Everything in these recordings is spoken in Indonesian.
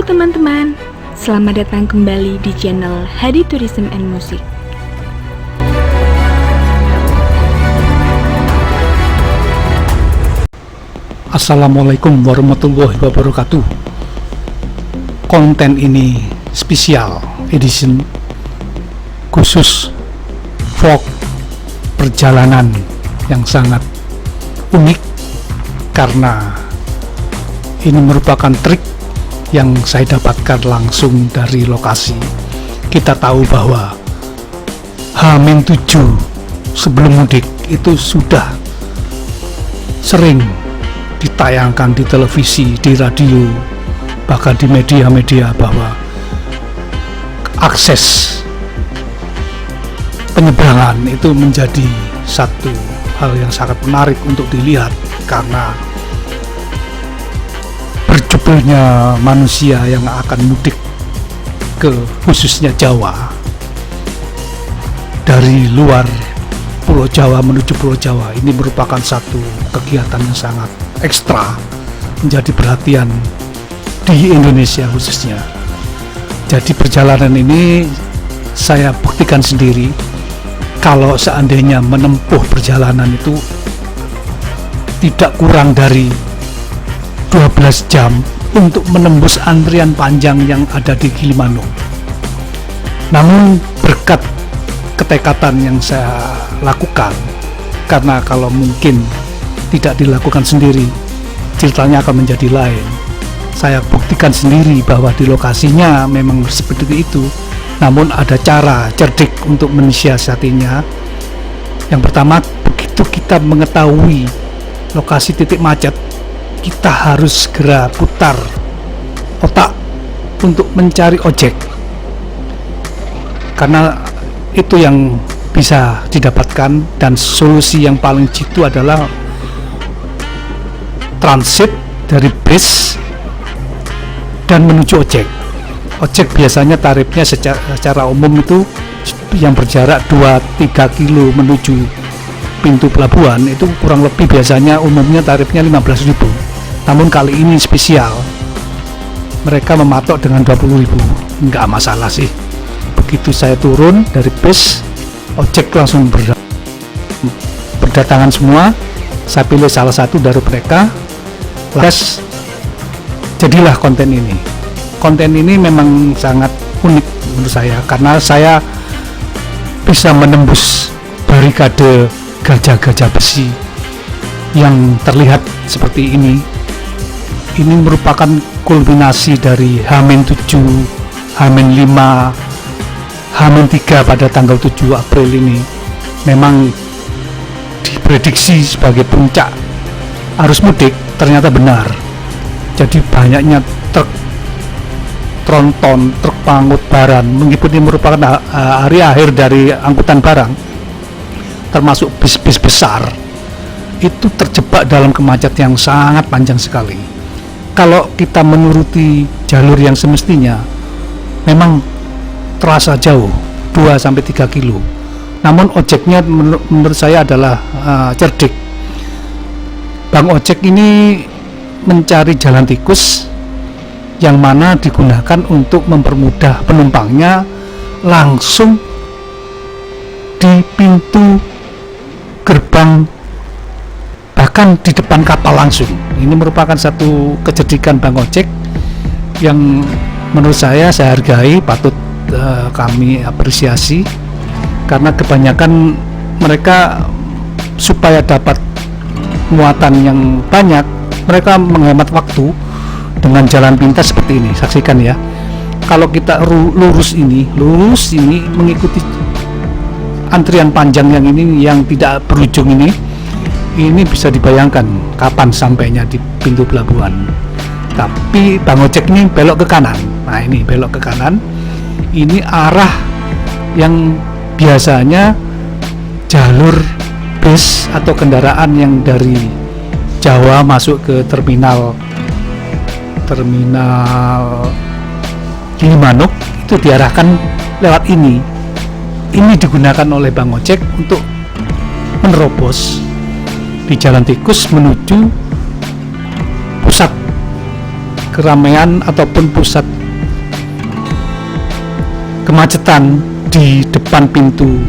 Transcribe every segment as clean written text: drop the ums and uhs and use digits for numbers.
Halo teman-teman, selamat datang kembali di channel Hadi Tourism and Music. Assalamualaikum warahmatullahi wabarakatuh. Konten ini spesial edition khusus vlog perjalanan yang sangat unik karena ini merupakan trik yang saya dapatkan langsung dari lokasi. Kita tahu bahwa H-7 sebelum mudik itu sudah sering ditayangkan di televisi, di radio, bahkan di media-media bahwa akses penyeberangan itu menjadi satu hal yang sangat menarik untuk dilihat karena berjubelnya manusia yang akan mudik ke khususnya Jawa dari luar Pulau Jawa menuju Pulau Jawa. Ini merupakan satu kegiatan yang sangat ekstra, menjadi perhatian di Indonesia khususnya. Jadi perjalanan ini saya buktikan sendiri kalau seandainya menempuh perjalanan itu tidak kurang dari 12 jam untuk menembus antrian panjang yang ada di Gilimanuk. Namun berkat ketekatan yang saya lakukan, karena kalau mungkin tidak dilakukan sendiri ceritanya akan menjadi lain, saya buktikan sendiri bahwa di lokasinya memang seperti itu, namun ada cara cerdik untuk mensiasatinya. Yang pertama, begitu kita mengetahui lokasi titik macet, kita harus segera putar otak untuk mencari ojek, karena itu yang bisa didapatkan, dan solusi yang paling jitu adalah transit dari bis dan menuju ojek. Ojek biasanya tarifnya secara umum itu yang berjarak 2-3 kilo menuju pintu pelabuhan itu kurang lebih biasanya umumnya tarifnya 15.000. Namun kali ini spesial, mereka mematok dengan 20.000. Enggak masalah sih. Begitu saya turun dari bis, ojek langsung berdatangan semua. Saya pilih salah satu dari mereka. Lantas jadilah konten ini. Konten ini memang sangat unik menurut saya karena saya bisa menembus barikade gajah-gajah besi yang terlihat seperti ini. Ini merupakan kulminasi dari H-7, H-5, H-3 pada tanggal 7 April ini. Memang diprediksi sebagai puncak arus mudik, ternyata benar. Jadi banyaknya truk tronton, truk pangkut barang, mengikuti merupakan hari akhir dari angkutan barang, termasuk bis-bis besar, itu terjebak dalam kemacetan yang sangat panjang sekali. Kalau kita menuruti jalur yang semestinya memang terasa jauh 2-3 kilo. Namun ojeknya menurut saya adalah cerdik. Bang ojek ini mencari jalan tikus yang mana digunakan untuk mempermudah penumpangnya langsung di pintu gerbang, bahkan di depan kapal langsung. Ini merupakan satu kecerdikan Bang Ojek yang menurut saya hargai, patut kami apresiasi, karena kebanyakan mereka supaya dapat muatan yang banyak, mereka menghemat waktu dengan jalan pintas seperti ini. Saksikan ya, kalau kita lurus ini mengikuti antrian panjang yang ini yang tidak berujung ini bisa dibayangkan kapan sampainya di pintu pelabuhan. Tapi Bang Ojek ini belok ke kanan. Nah, ini belok ke kanan. Ini arah yang biasanya jalur bis atau kendaraan yang dari Jawa masuk ke terminal Gilimanuk itu diarahkan lewat ini. Ini digunakan oleh Bang Ojek untuk menerobos di jalan tikus menuju pusat keramaian ataupun pusat kemacetan di depan pintu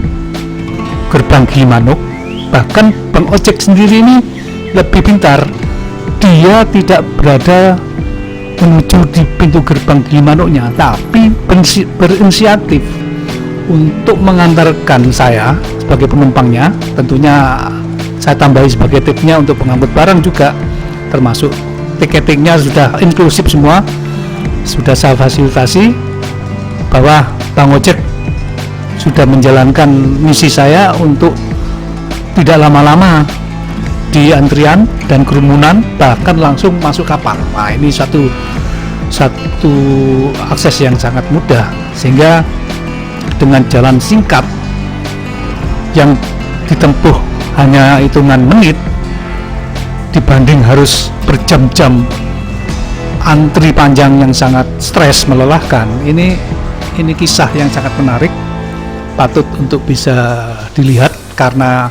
gerbang Gilimanuk. Bahkan Bang Ojek sendiri ini lebih pintar, dia tidak berada menuju di pintu gerbang Gilimanuknya, tapi berinisiatif untuk mengantarkan saya sebagai penumpangnya. Tentunya saya tambahi sebagai tipnya untuk pengangkut barang juga, termasuk tiketingnya sudah inklusif semua, sudah saya fasilitasi, bahwa Bang Ojek sudah menjalankan misi saya untuk tidak lama-lama di antrian dan kerumunan, bahkan langsung masuk kapal. Nah, ini satu akses yang sangat mudah, sehingga dengan jalan singkat yang ditempuh hanya hitungan menit dibanding harus berjam-jam antri panjang yang sangat stres, melelahkan. Ini kisah yang sangat menarik, patut untuk bisa dilihat, karena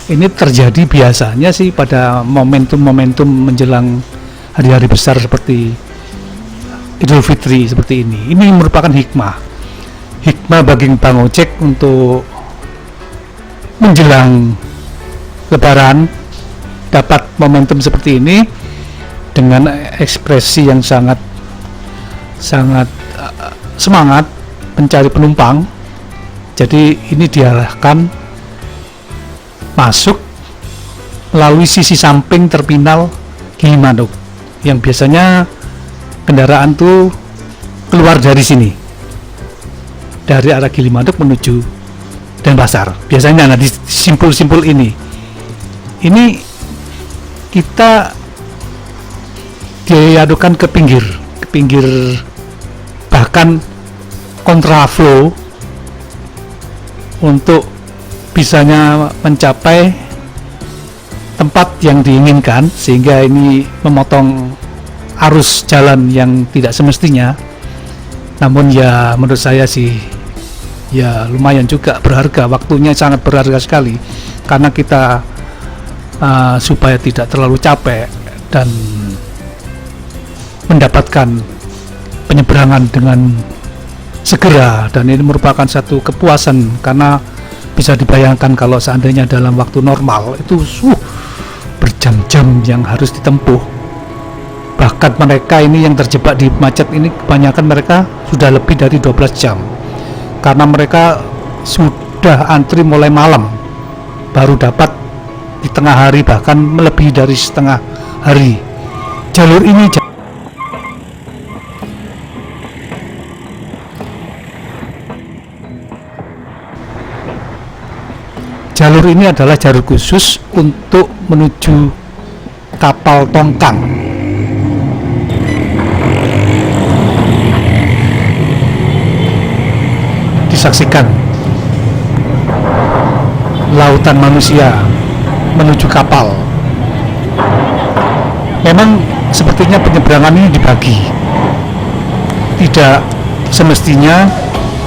ini terjadi biasanya sih pada momentum-momentum menjelang hari-hari besar seperti Idul Fitri seperti ini. Ini merupakan hikmah bagi Bang Ojek untuk menjelang Lebaran dapat momentum seperti ini dengan ekspresi yang sangat semangat mencari penumpang. Jadi ini diarahkan masuk melalui sisi samping terminal Gilimanuk, yang biasanya kendaraan tuh keluar dari sini, dari arah Gilimanuk menuju Denpasar biasanya. Nah, di simpul-simpul ini kita diadukan ke pinggir, bahkan kontraflow untuk bisanya mencapai tempat yang diinginkan, sehingga ini memotong arus jalan yang tidak semestinya. Namun ya menurut saya sih ya lumayan juga berharga, waktunya sangat berharga sekali, karena kita supaya tidak terlalu capek dan mendapatkan penyeberangan dengan segera. Dan ini merupakan satu kepuasan, karena bisa dibayangkan kalau seandainya dalam waktu normal itu berjam-jam yang harus ditempuh. Bahkan mereka ini yang terjebak di macet ini, kebanyakan mereka sudah lebih dari 12 jam, karena mereka sudah antri mulai malam baru dapat di tengah hari, bahkan melebihi dari setengah hari. Jalur ini adalah jalur khusus untuk menuju kapal tongkang. Disaksikan lautan manusia menuju kapal. Memang sepertinya penyeberangan ini dibagi, tidak semestinya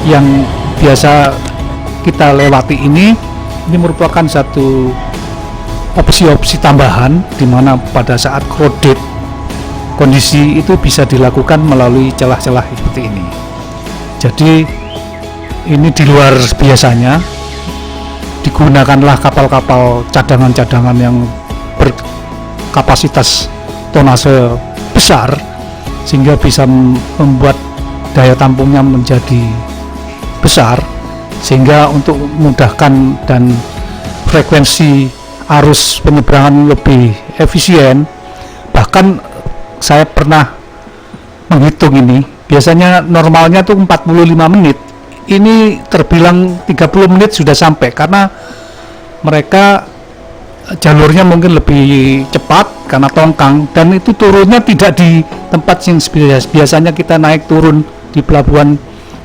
yang biasa kita lewati ini merupakan satu opsi-opsi tambahan, di mana pada saat crowded kondisi itu bisa dilakukan melalui celah-celah seperti ini. Jadi ini di luar biasanya, digunakanlah kapal-kapal cadangan-cadangan yang berkapasitas tonase besar, sehingga bisa membuat daya tampungnya menjadi besar, sehingga untuk memudahkan dan frekuensi arus penyeberangan lebih efisien. Bahkan saya pernah menghitung ini, biasanya normalnya tuh 45 menit, ini terbilang 30 menit sudah sampai, karena mereka jalurnya mungkin lebih cepat karena tongkang, dan itu turunnya tidak di tempat yang biasanya kita naik turun di pelabuhan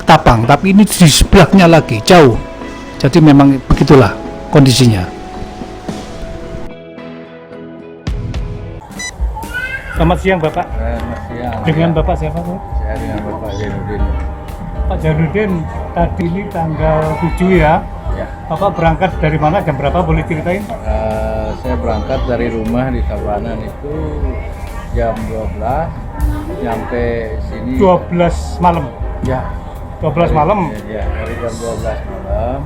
Ketapang, tapi ini di sebelahnya lagi, jauh. Jadi memang begitulah kondisinya. Selamat siang Bapak. Selamat siang. Dengan Bapak siapa Pak? Saya dengan Bapak Zainuddin. Pak Zainuddin, tadi ini tanggal 7 ya? Ya. Bapak berangkat dari mana, jam berapa, boleh ceritain? Saya berangkat dari rumah di Tabanan itu jam 12. nyampe sini 12 malam. ya 12 malam. ya dari jam 12 malam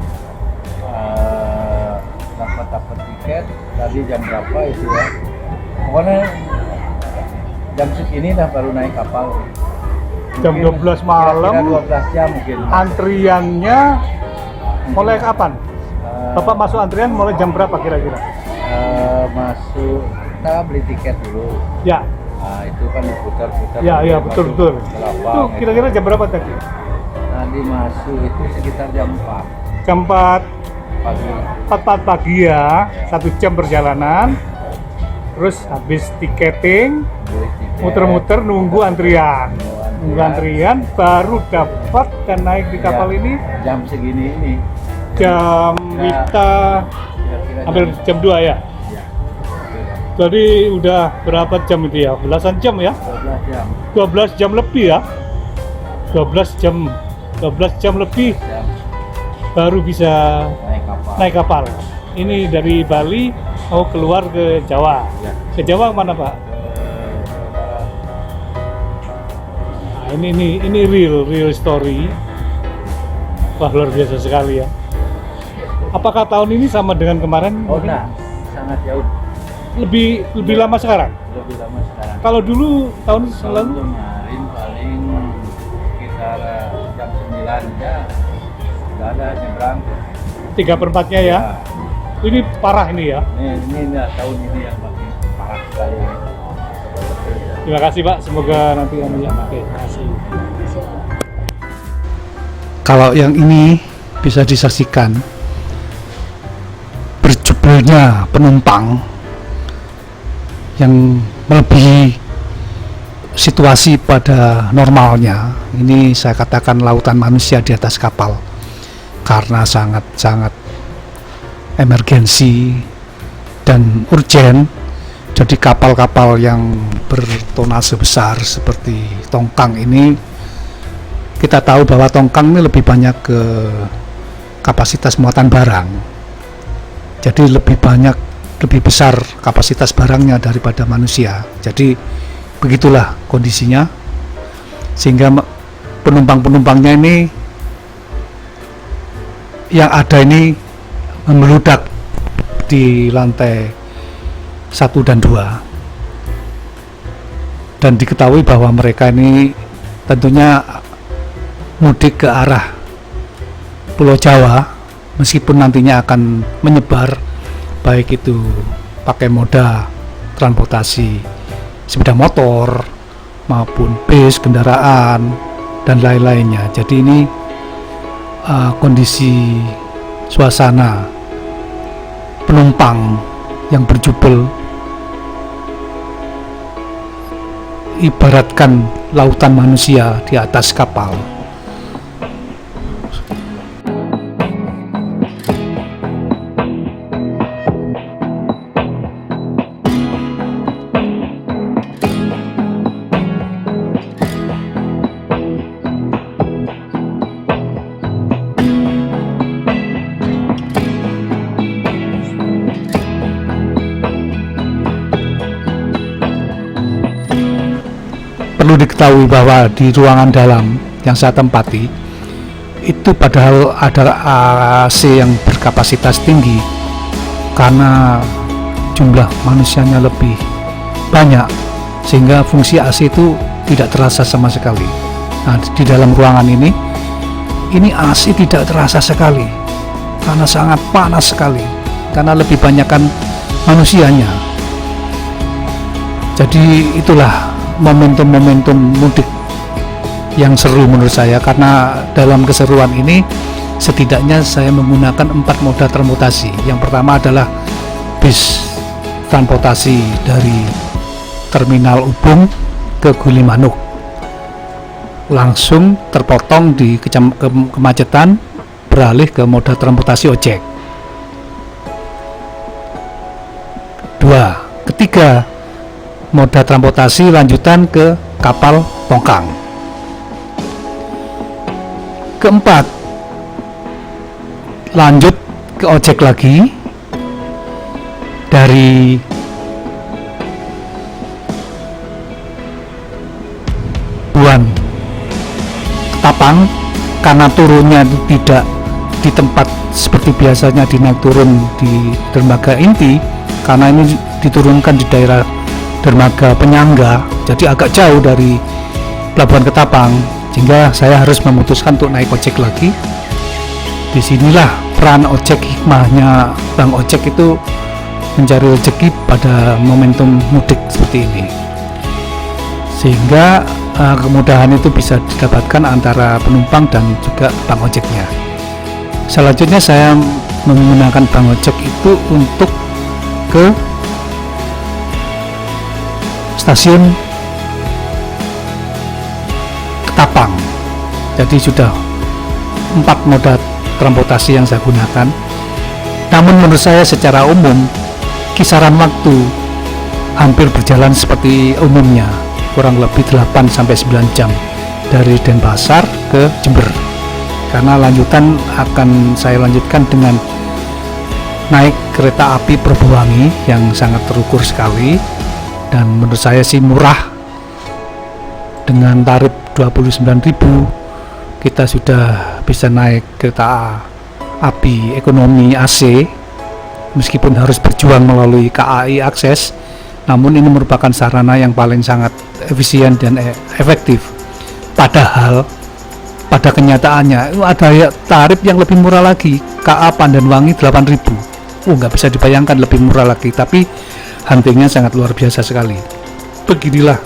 dapat tiket tadi jam berapa itu ya, pokoknya jam segini dah baru naik kapal. Jam 12 malam. Kira 12 jam mungkin. Antriannya mulai kapan? Bapak masuk antrian mulai jam berapa kira-kira? Masuk kita beli tiket dulu. Ya. Nah, itu kan putar-putar. Ya, betul. Kelapa, Itu kira-kira jam berapa tadi? Tadi masuk itu sekitar jam 4 Jam 4 pagi. 4 pagi ya, 1 jam perjalanan. Terus habis tiketing, Beli tiket, muter-muter nunggu antrian. Nunggu antrian baru dapat dan naik di kapal Ya, ini jam segini ini. jam kita Kira-kira hampir jam 2 ya. Ya, Jadi udah berapa jam itu ya? Belasan jam ya? 12 jam. 12 jam lebih ya? 12 jam lebih Jam baru bisa naik kapal. naik kapal. Ini dari Bali mau keluar ke Jawa. Ya. Ke Jawa mana Pak? Nah, ini real story. Wah, luar biasa sekali ya. Apakah tahun ini sama dengan kemarin? Oh nah, sangat jauh. Lebih lama sekarang. Lebih lama sekarang. Kalau dulu tahun Tahun lalu kemarin paling sekitar jam 9 ya sudah ada nyebrang. 3/4-nya ya. Ini parah ini ya. Ini tahun ini yang makin parah sekali. Terima kasih Pak, semoga nanti kami ya. Oke, terima kasih. Kalau yang ini bisa disaksikan berjubelnya penumpang yang melebihi situasi pada normalnya. Ini saya katakan lautan manusia di atas kapal karena sangat-sangat emergensi dan urgen. Jadi kapal-kapal yang bertonase besar seperti Tongkang ini, kita tahu bahwa Tongkang ini lebih banyak ke kapasitas muatan barang. Jadi lebih besar kapasitas barangnya daripada manusia. Jadi begitulah kondisinya, sehingga penumpang-penumpangnya ini yang ada ini memeludak di lantai 1 dan 2, dan diketahui bahwa mereka ini tentunya mudik ke arah Pulau Jawa, meskipun nantinya akan menyebar baik itu pakai moda transportasi sepeda motor maupun bis, kendaraan dan lain-lainnya. Jadi ini kondisi suasana penumpang yang berjubel ibaratkan lautan manusia di atas kapal. Perlu diketahui bahwa di ruangan dalam yang saya tempati itu padahal ada AC yang berkapasitas tinggi, karena jumlah manusianya lebih banyak sehingga fungsi AC itu tidak terasa sama sekali. Nah, di dalam ruangan ini AC tidak terasa sekali karena sangat panas sekali, karena lebih banyakkan manusianya. Jadi itulah momentum-momentum mudik yang seru menurut saya, karena dalam keseruan ini setidaknya saya menggunakan 4 moda transportasi. Yang pertama adalah bis transportasi dari Terminal Ubung ke Gilimanuk, langsung terpotong di kemacetan, beralih ke moda transportasi ojek. 2. Ketiga, moda transportasi lanjutan ke kapal Tongkang. Keempat, lanjut ke ojek lagi dari ketapang, karena turunnya itu tidak di tempat seperti biasanya dinaik turun di dermaga inti, karena ini diturunkan di daerah dermaga penyangga, jadi agak jauh dari pelabuhan Ketapang, sehingga saya harus memutuskan untuk naik ojek lagi. Disinilah peran ojek, hikmahnya Bang Ojek itu mencari rezeki pada momentum mudik seperti ini, sehingga kemudahan itu bisa didapatkan antara penumpang dan juga Bang Ojeknya. Selanjutnya saya menggunakan Bang Ojek itu untuk ke stasiun Ketapang. Jadi sudah 4 moda transportasi yang saya gunakan. Namun menurut saya secara umum kisaran waktu hampir berjalan seperti umumnya, kurang lebih 8 sampai 9 jam dari Denpasar ke Jember. Karena lanjutan akan saya lanjutkan dengan naik kereta api Perbowangi yang sangat terukur sekali, dan menurut saya sih murah. Dengan tarif 29.000 kita sudah bisa naik kereta api ekonomi AC, meskipun harus berjuang melalui KAI akses, namun ini merupakan sarana yang paling sangat efisien dan efektif. Padahal pada kenyataannya ada tarif yang lebih murah lagi, KA Pandanwangi 8.000. Nggak bisa dibayangkan lebih murah lagi, tapi huntingnya sangat luar biasa sekali. Beginilah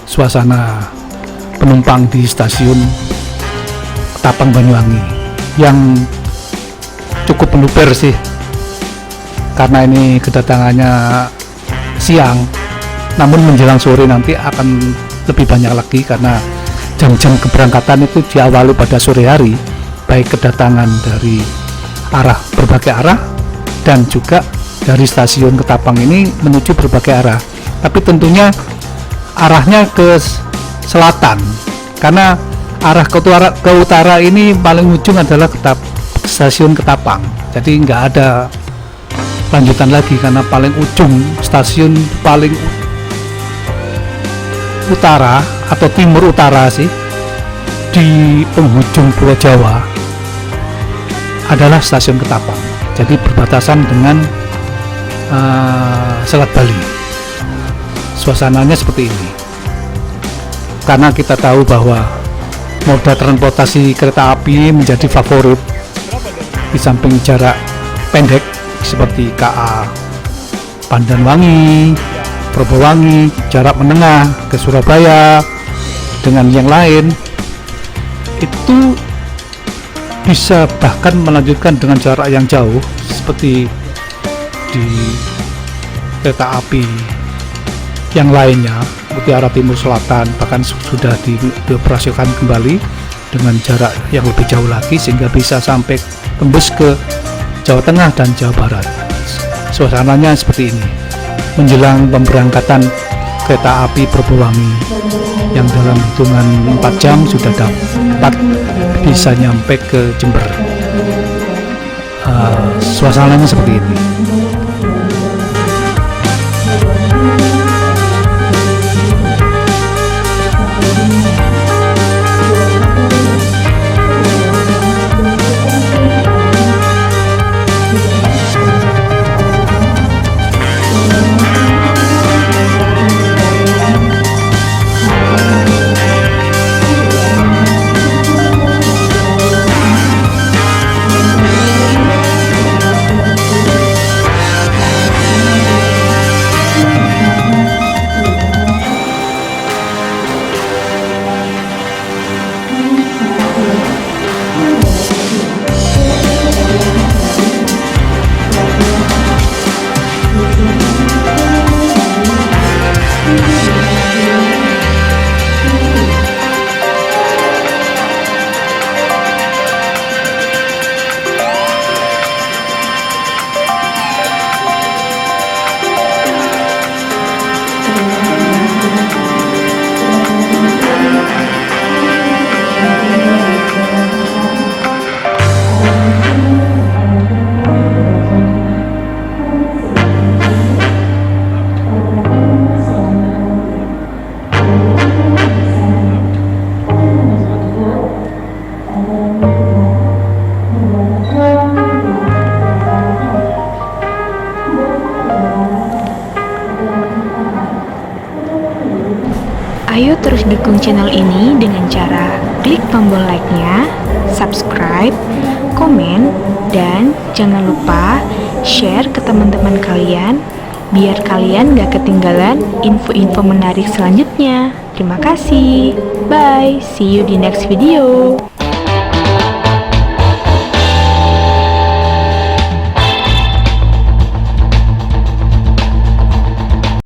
suasana penumpang di stasiun Ketapang Banyuwangi yang cukup meluber sih, karena ini kedatangannya siang, namun menjelang sore nanti akan lebih banyak lagi karena jam-jam keberangkatan itu diawali pada sore hari, baik kedatangan dari berbagai arah dan juga dari stasiun Ketapang ini menuju berbagai arah, tapi tentunya arahnya ke selatan, karena arah ke utara ini paling ujung adalah stasiun Ketapang, jadi nggak ada lanjutan lagi, karena paling ujung stasiun paling utara atau timur utara sih di penghujung Pulau Jawa adalah stasiun Ketapang, jadi berbatasan dengan Selat Bali. Suasananya seperti ini, karena kita tahu bahwa moda transportasi kereta api menjadi favorit di samping jarak pendek seperti KA Pandanwangi, Perbowangi, jarak menengah ke Surabaya dengan yang lain, itu bisa bahkan melanjutkan dengan jarak yang jauh seperti di kereta api yang lainnya, Mutiara Timur Selatan bahkan sudah dioperasikan kembali dengan jarak yang lebih jauh lagi, sehingga bisa sampai tembus ke Jawa Tengah dan Jawa Barat. Suasananya seperti ini menjelang pemberangkatan kereta api Perbowangi yang dalam hitungan 4 jam sudah dapat bisa nyampe ke Jember. Suasananya seperti ini. terus dukung channel ini dengan cara klik tombol like-nya, subscribe, komen, dan jangan lupa share ke teman-teman kalian biar kalian gak ketinggalan info-info menarik selanjutnya. Terima kasih. Bye. See you di next video.